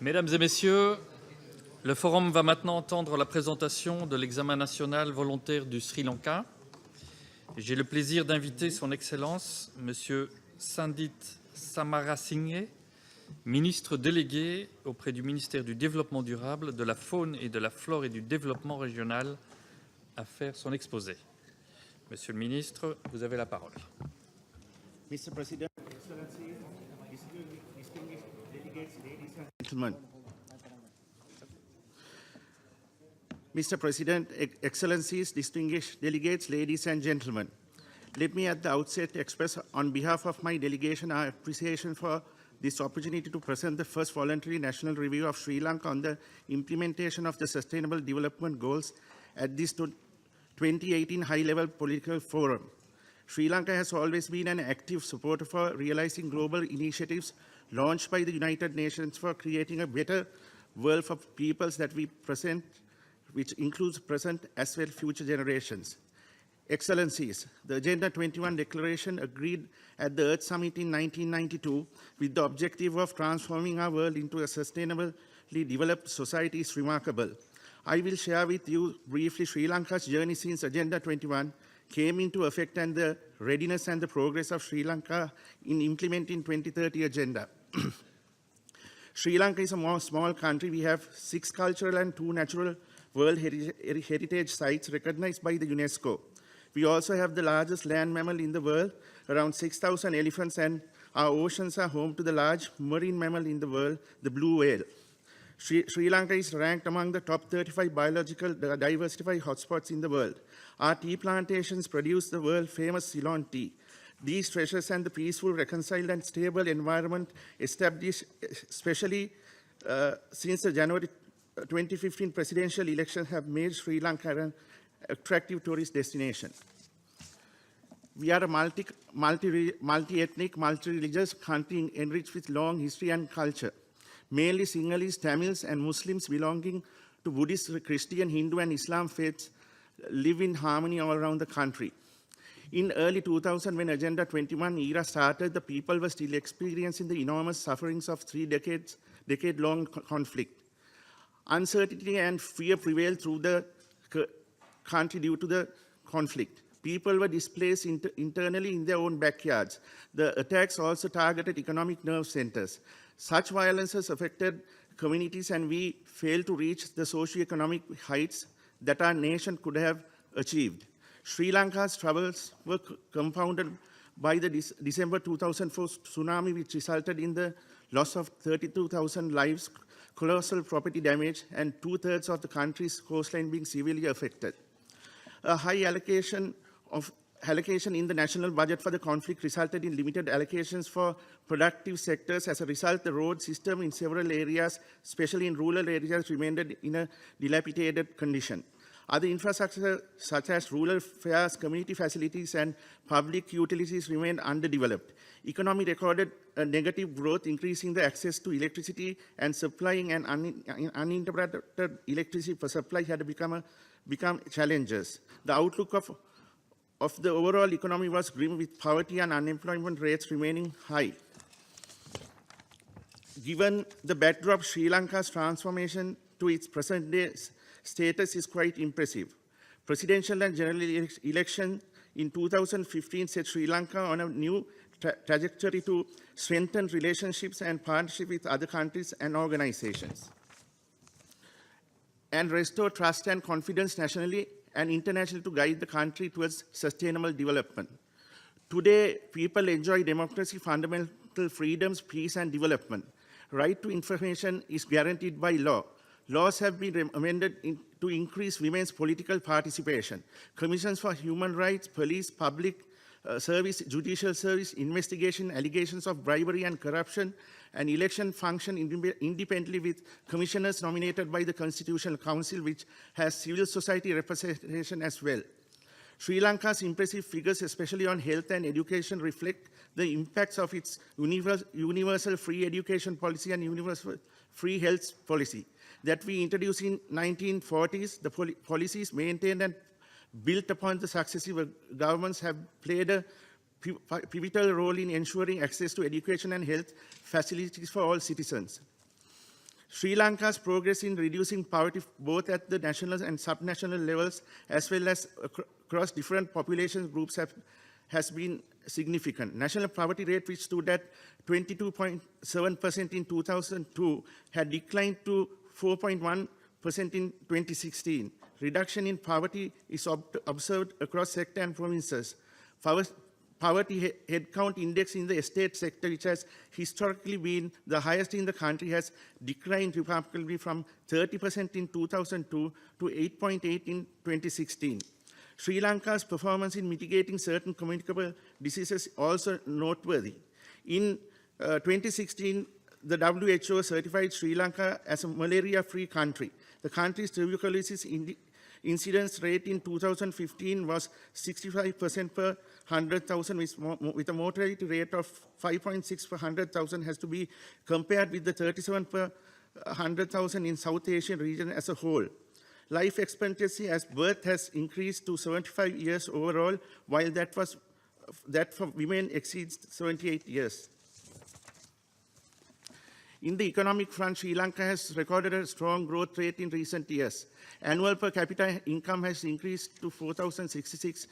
Mesdames et messieurs, le forum va maintenant entendre la présentation de l'examen national volontaire du Sri Lanka. J'ai le plaisir d'inviter son Excellence, Monsieur Sandit Samarasinghe, ministre délégué auprès du ministère du Développement durable, de la Faune et de la Flore et du Développement régional, à faire son exposé. Monsieur le ministre, vous avez la parole. Mr. President, Excellencies, distinguished delegates, ladies and gentlemen. Mr. President, Excellencies, distinguished delegates, ladies and gentlemen. Let me at the outset express on behalf of my delegation our appreciation for this opportunity to present the first voluntary national review of Sri Lanka on the implementation of the Sustainable Development Goals at this 2018 high-level political forum. Sri Lanka has always been an active supporter for realizing global initiatives launched by the United Nations for creating a better world for peoples that we present, which includes present as well future generations. Excellencies, the Agenda 21 Declaration agreed at the Earth Summit in 1992 with the objective of transforming our world into a sustainably developed society is remarkable. I will share with you briefly Sri Lanka's journey since Agenda 21 came into effect and the readiness and the progress of Sri Lanka in implementing 2030 Agenda. Sri Lanka is a small country. We have 6 cultural and 2 natural World Heritage Sites recognized by the UNESCO. We also have the largest land mammal in the world, around 6,000 elephants, and our oceans are home to the large marine mammal in the world, the blue whale. Sri Lanka is ranked among the top 35 biological diversity hotspots in the world. Our tea plantations produce the world-famous Ceylon tea. These treasures and the peaceful, reconciled, and stable environment established, especially since the January 2015 presidential elections, have made Sri Lanka an attractive tourist destination. We are a multi-ethnic, multi-religious country enriched with long history and culture. Mainly Sinhalese, Tamils, and Muslims belonging to Buddhist, Christian, Hindu, and Islam faiths live in harmony all around the country. In early 2000, when Agenda 21 era started, the people were still experiencing the enormous sufferings of 3 decade-long conflict. Uncertainty and fear prevailed through the country due to the conflict. People were displaced internally in their own backyards. The attacks also targeted economic nerve centers. Such violences affected communities, and we failed to reach the socio-economic heights that our nation could have achieved. Sri Lanka's troubles were compounded by the December 2004 tsunami, which resulted in the loss of 32,000 lives, colossal property damage, and 2/3 of the country's coastline being severely affected. A high allocation in the national budget for the conflict resulted in limited allocations for productive sectors. As a result, the road system in several areas, especially in rural areas, remained in a dilapidated condition. Other infrastructure, such as rural fairs, community facilities, and public utilities, remained underdeveloped. Economy recorded a negative growth, increasing the access to electricity, and supplying an uninterrupted electricity supply had become challenges. The outlook of the overall economy was grim, with poverty and unemployment rates remaining high. Given the backdrop, Sri Lanka's transformation to its present-day status is quite impressive. Presidential and general election in 2015 set Sri Lanka on a new trajectory to strengthen relationships and partnership with other countries and organizations, and restore trust and confidence nationally and internationally to guide the country towards sustainable development. Today, people enjoy democracy, fundamental freedoms, peace, and development. Right to information is guaranteed by law. Laws have been amended to increase women's political participation. Commissions for human rights, police, public service, judicial service, investigation, allegations of bribery and corruption, and election function independently with commissioners nominated by the Constitutional Council, which has civil society representation as well. Sri Lanka's impressive figures, especially on health and education, reflect the impacts of its universal free education policy and universal free health policy that we introduced in 1940s. The policies maintained and built upon the successive governments have played a pivotal role in ensuring access to education and health facilities for all citizens. Sri Lanka's progress in reducing poverty both at the national and subnational levels as well as across different population groups has been significant. National poverty rate, which stood at 22.7% in 2002, had declined to 4.1% in 2016. Reduction in poverty is observed across sector and provinces. Poverty headcount index in the estate sector, which has historically been the highest in the country, has declined remarkably from 30% in 2002 to 8.8% in 2016. Sri Lanka's performance in mitigating certain communicable diseases also noteworthy. In 2016, the WHO certified Sri Lanka as a malaria-free country. The country's tuberculosis incidence rate in 2015 was 65% per 100,000, with a mortality rate of 5.6 per 100,000, has to be compared with the 37 per 100,000 in South Asian region as a whole. Life expectancy as birth has increased to 75 years overall, while that for women exceeds 78 years. In the economic front, Sri Lanka has recorded a strong growth rate in recent years. Annual per capita income has increased to $4,066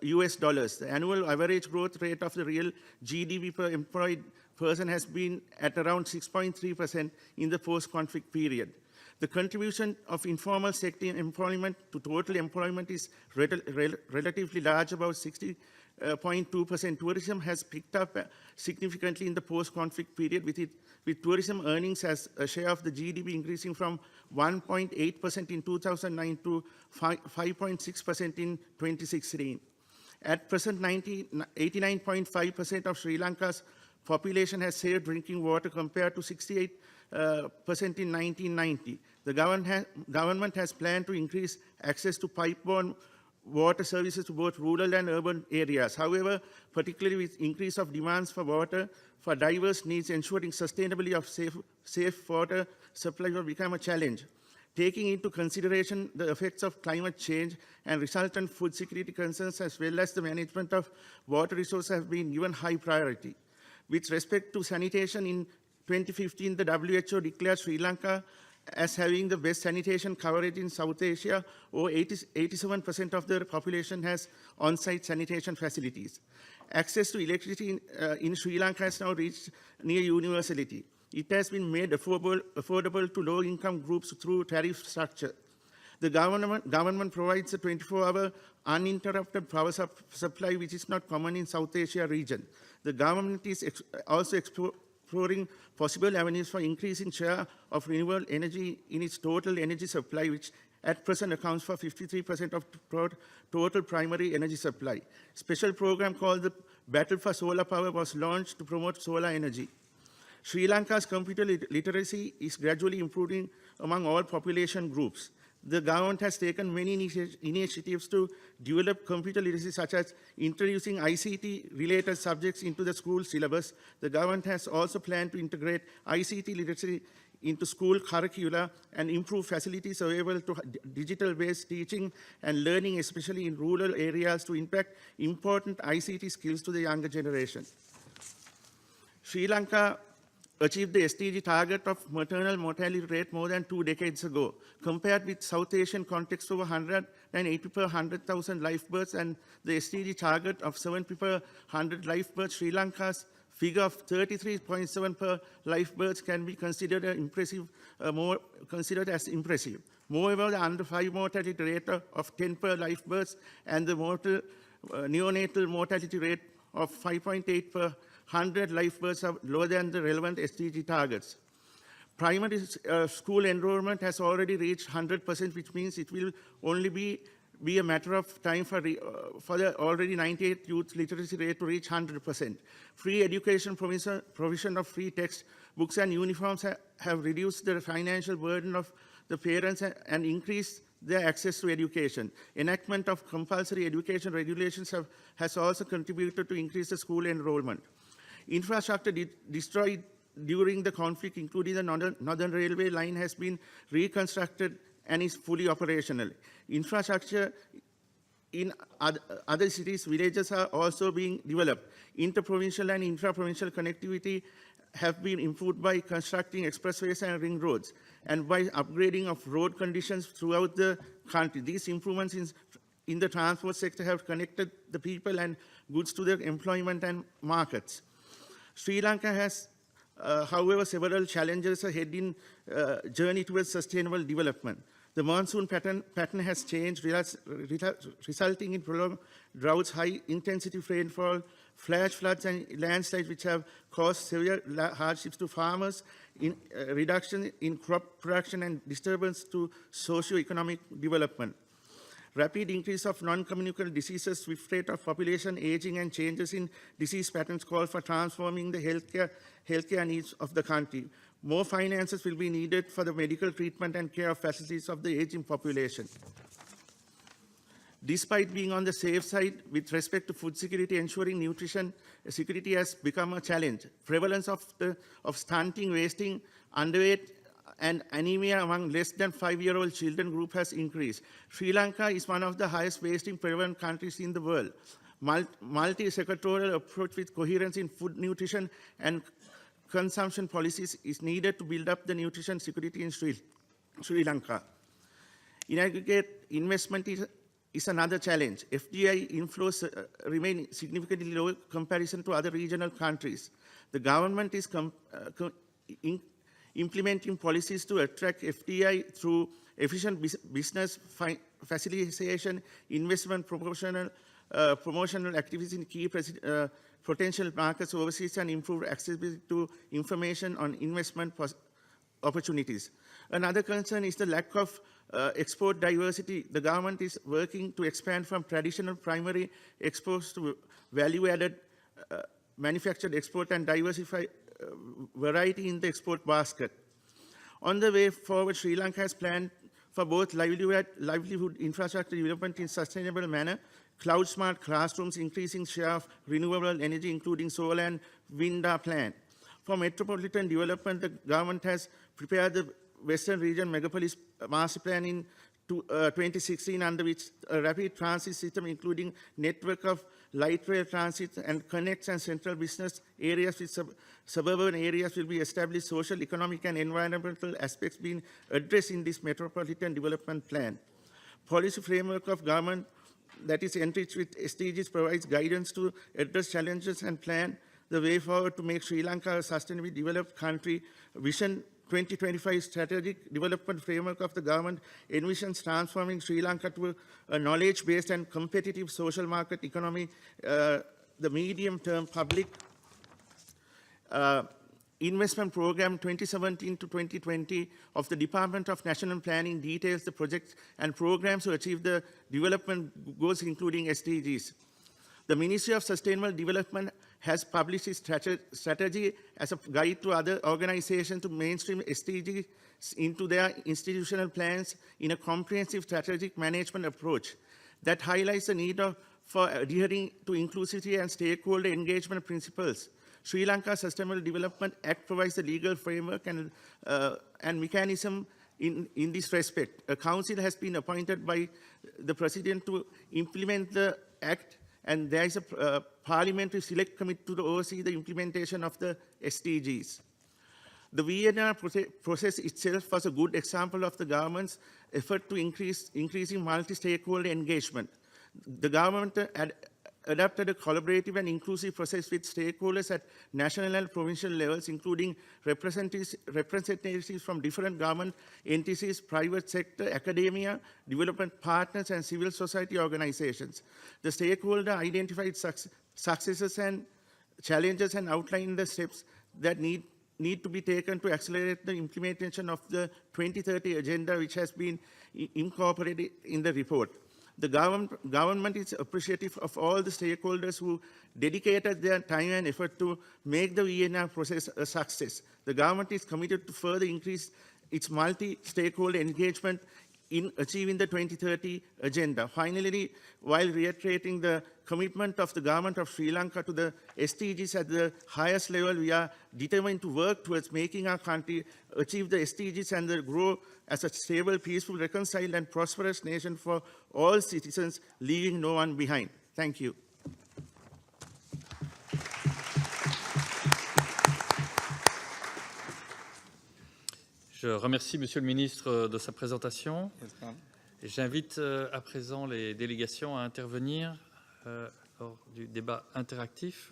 US. The annual average growth rate of the real GDP per employed person has been at around 6.3% in the post-conflict period. The contribution of informal sector employment to total employment is relatively large, about 60.2%. Tourism has picked up significantly in the post-conflict period, with tourism earnings as a share of the GDP increasing from 1.8% in 2009 to 5.6% in 2016. At present, 89.5% of Sri Lanka's population has safe drinking water compared to 68% in 1990. The government has planned to increase access to pipe-borne water services to both rural and urban areas. However, particularly with increase of demands for water for diverse needs, ensuring sustainability of safe water supply will become a challenge. Taking into consideration the effects of climate change and resultant food security concerns, as well as the management of water resources, have been given high priority. With respect to sanitation, in 2015, the WHO declared Sri Lanka as having the best sanitation coverage in South Asia, or 87% of the population has on-site sanitation facilities. Access to electricity in Sri Lanka has now reached near universality. It has been made affordable to low-income groups through tariff structure. The government provides a 24-hour uninterrupted power supply, which is not common in South Asia region. The government is also exploring possible avenues for increasing share of renewable energy in its total energy supply, which at present accounts for 53% of total primary energy supply. Special program called the Battle for Solar Power was launched to promote solar energy. Sri Lanka's computer literacy is gradually improving among all population groups. The government has taken many initiatives to develop computer literacy, such as introducing ICT-related subjects into the school syllabus. The government has also planned to integrate ICT literacy into school curricula and improve facilities available to digital-based teaching and learning, especially in rural areas, to impact important ICT skills to the younger generation. Sri Lanka achieved the SDG target of maternal mortality rate more than 2 decades ago. Compared with South Asian context, over 180 per 100,000 live births and the SDG target of 70 per 100 live births, Sri Lanka's figure of 33.7 per live births can be considered impressive. Moreover, the under 5 mortality rate of 10 per live births and the neonatal mortality rate of 5.8 per 100 live births are lower than the relevant SDG targets. Primary school enrollment has already reached 100%, which means it will only be a matter of time for the already 98 youth literacy rate to reach 100%. Free education provision of free text books and uniforms have reduced the financial burden of the parents and increased their access to education. Enactment of compulsory education regulations has also contributed to increase the school enrollment. Infrastructure destroyed during the conflict, including the Northern Railway line, has been reconstructed and is fully operational. Infrastructure in other cities, villages are also being developed. Interprovincial and intra-provincial connectivity have been improved by constructing expressways and ring roads and by upgrading of road conditions throughout the country. These improvements in the transport sector have connected the people and goods to their employment and markets. Sri Lanka has, however, several challenges ahead in journey towards sustainable development. The monsoon pattern has changed, resulting in prolonged droughts, high-intensity rainfall, flash floods, and landslides, which have caused severe hardships to farmers, reduction in crop production, and disturbance to socio-economic development. Rapid increase of non-communicable diseases, swift rate of population aging, and changes in disease patterns call for transforming the healthcare needs of the country. More finances will be needed for the medical treatment and care of facilities of the aging population. Despite being on the safe side with respect to food security, ensuring nutrition security has become a challenge. Prevalence of stunting, wasting, underweight, and anemia among less than 5-year-old children group has increased. Sri Lanka is one of the highest wasting prevalent countries in the world. Multi-sectoral approach with coherence in food, nutrition, and consumption policies is needed to build up the nutrition security in Sri Lanka. In aggregate, investment is another challenge. FDI inflows remain significantly low in comparison to other regional countries. The government is implementing policies to attract FDI through efficient business facilitation, investment promotional activities in key potential markets overseas, and improve accessibility to information on investment opportunities. Another concern is the lack of export diversity. The government is working to expand from traditional primary exports to value-added manufactured export and diversify variety in the export basket. On the way forward, Sri Lanka has planned for both livelihood infrastructure development in sustainable manner, cloud-smart classrooms, increasing share of renewable energy, including solar and wind are planned. For metropolitan development, the government has prepared the Western Region Megapolis Master Plan in 2016, under which a rapid transit system, including network of light rail transit and connects and central business areas with suburban areas, will be established. Social, economic, and environmental aspects being addressed in this metropolitan development plan. Policy framework of government that is enriched with SDGs provides guidance to address challenges and plan the way forward to make Sri Lanka a sustainably developed country. Vision 2025 strategic development framework of the government envisions transforming Sri Lanka to a knowledge-based and competitive social market economy. The medium-term public investment program 2017 to 2020 of the Department of National Planning details the projects and programs to achieve the development goals, including SDGs. The Ministry of Sustainable Development has published its strategy as a guide to other organizations to mainstream SDGs into their institutional plans in a comprehensive strategic management approach that highlights the need for adhering to inclusivity and stakeholder engagement principles. Sri Lanka Sustainable Development Act provides the legal framework and mechanism in this respect. A council has been appointed by the President to implement the Act, and there is a parliamentary select committee to oversee the implementation of the SDGs. The VNR process itself was a good example of the government's effort to increasing multi-stakeholder engagement. The government adopted a collaborative and inclusive process with stakeholders at national and provincial levels, including representatives from different government entities, private sector, academia, development partners, and civil society organizations. The stakeholder identified successes and challenges and outlined the steps that need to be taken to accelerate the implementation of the 2030 agenda, which has been incorporated in the report. The government is appreciative of all the stakeholders who dedicated their time and effort to make the VNR process a success. The government is committed to further increase its multi-stakeholder engagement in achieving the 2030 agenda. Finally, while reiterating the commitment of the government of Sri Lanka to the SDGs at the highest level, we are determined to work towards making our country achieve the SDGs and grow as a stable, peaceful, reconciled, and prosperous nation for all citizens, leaving no one behind. Thank you. Je remercie Monsieur le ministre de sa présentation. J'invite à présent les délégations à intervenir lors du débat interactif.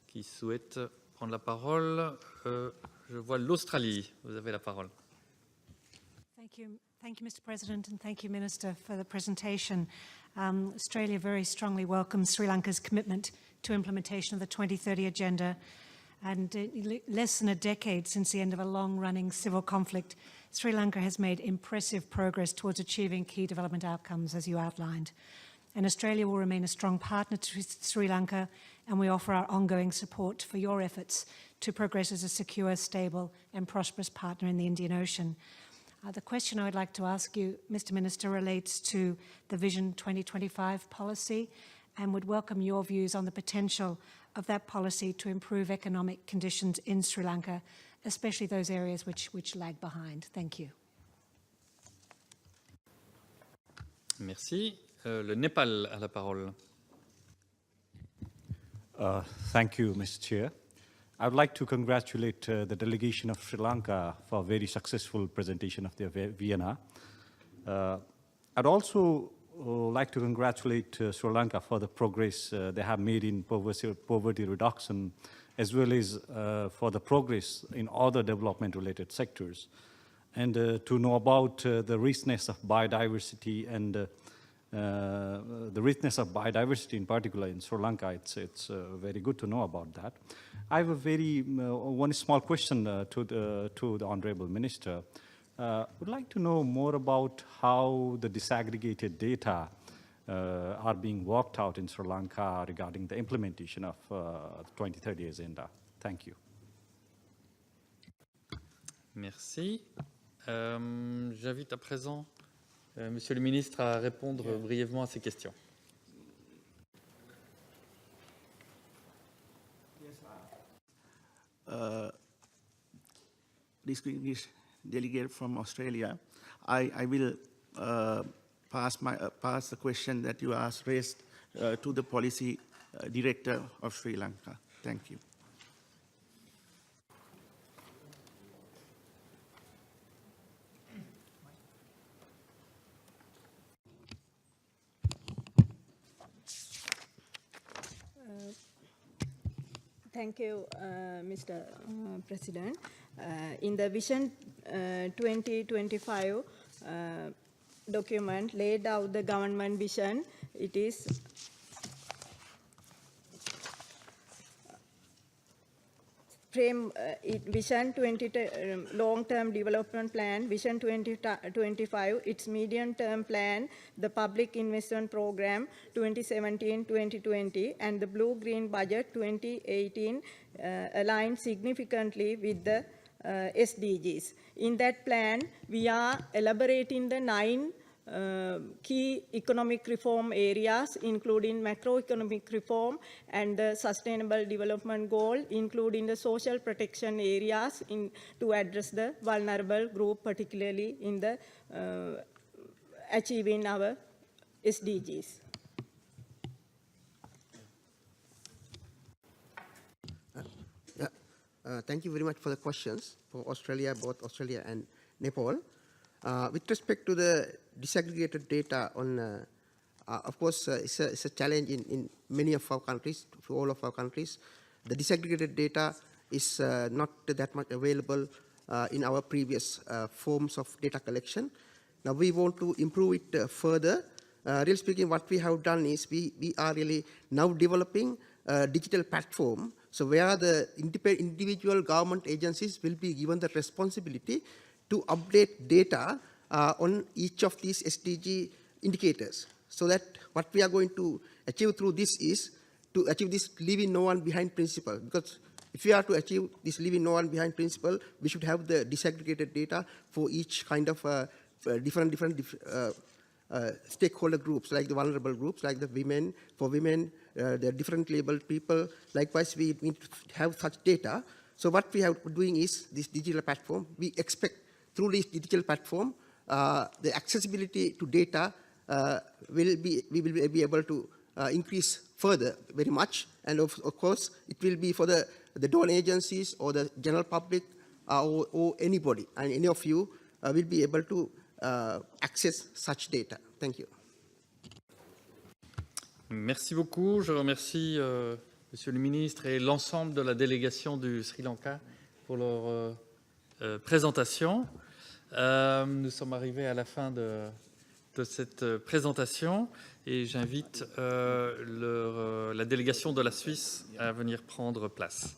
Qui souhaite prendre la parole? Je vois l'Australie. Vous avez la parole. Thank you, Mr. President, and thank you, Minister, for the presentation. Australia very strongly welcomes Sri Lanka's commitment to implementation of the 2030 Agenda. And less than a decade since the end of a long-running civil conflict, Sri Lanka has made impressive progress towards achieving key development outcomes, as you outlined. And Australia will remain a strong partner to Sri Lanka, and we offer our ongoing support for your efforts to progress as a secure, stable and prosperous partner in the Indian Ocean. The question I would like to ask you, Mr. Minister, relates to the Vision 2025 policy and would welcome your views on the potential of that policy to improve economic conditions in Sri Lanka, especially those areas which lag behind. Thank you. Merci. Le Népal a la parole. Thank you, Mr. Chair. I would like to congratulate the delegation of Sri Lanka for a very successful presentation of their Vienna. I'd also like to congratulate Sri Lanka for the progress they have made in poverty reduction, as well as for the progress in other development-related sectors. And to know about the richness of biodiversity and the richness of biodiversity in particular in Sri Lanka, it's very good to know about that. I have a one small question to the Honorable Minister. Would like to know more about how the disaggregated data are being worked out in Sri Lanka regarding the implementation of the 2030 Agenda. Thank you. Merci. J'invite à présent Monsieur le ministre à répondre brièvement à ces questions. Distinguished delegate from Australia, I will pass the question that you asked raised to the policy director of Sri Lanka. Thank you. Thank you, Mr. President. In the Vision 2025 document laid out the government vision, it is Vision 20 long-term development plan, Vision 2025, its medium-term plan, the public investment program 2017-2020, and the blue-green budget 2018 align significantly with the SDGs. In that plan, we are elaborating the 9 key economic reform areas, including macroeconomic reform and the sustainable development goal, including the social protection areas to address the vulnerable group, particularly in the achieving our SDGs. Thank you very much for the questions for Australia, both Australia and Nepal. With respect to the disaggregated data on, of course, it's a challenge in many of our countries, to all of our countries. The disaggregated data is not that much available in our previous forms of data collection. Now we want to improve it further. Really speaking, what we have done is we are really now developing a digital platform, so where the individual government agencies will be given the responsibility to update data on each of these SDG indicators, so that what we are going to achieve through this is to achieve this leaving no one behind principle. Because if we are to achieve this leaving no one behind principle, we should have the disaggregated data for each kind of different stakeholder groups, like the vulnerable groups, like the women. For women, the different labeled people. Likewise, we need to have such data. So what we have doing is this digital platform. We expect through this digital platform, the accessibility to data we will be able to increase further very much. And of course, it will be for the the donor agencies or the general public or anybody, and any of you will be able to access such data. Thank you. Merci beaucoup. Je remercie Monsieur le ministre et l'ensemble de la délégation du Sri Lanka pour leur présentation. Nous sommes arrivés à la fin de cette présentation et j'invite la délégation de la Suisse à venir prendre place.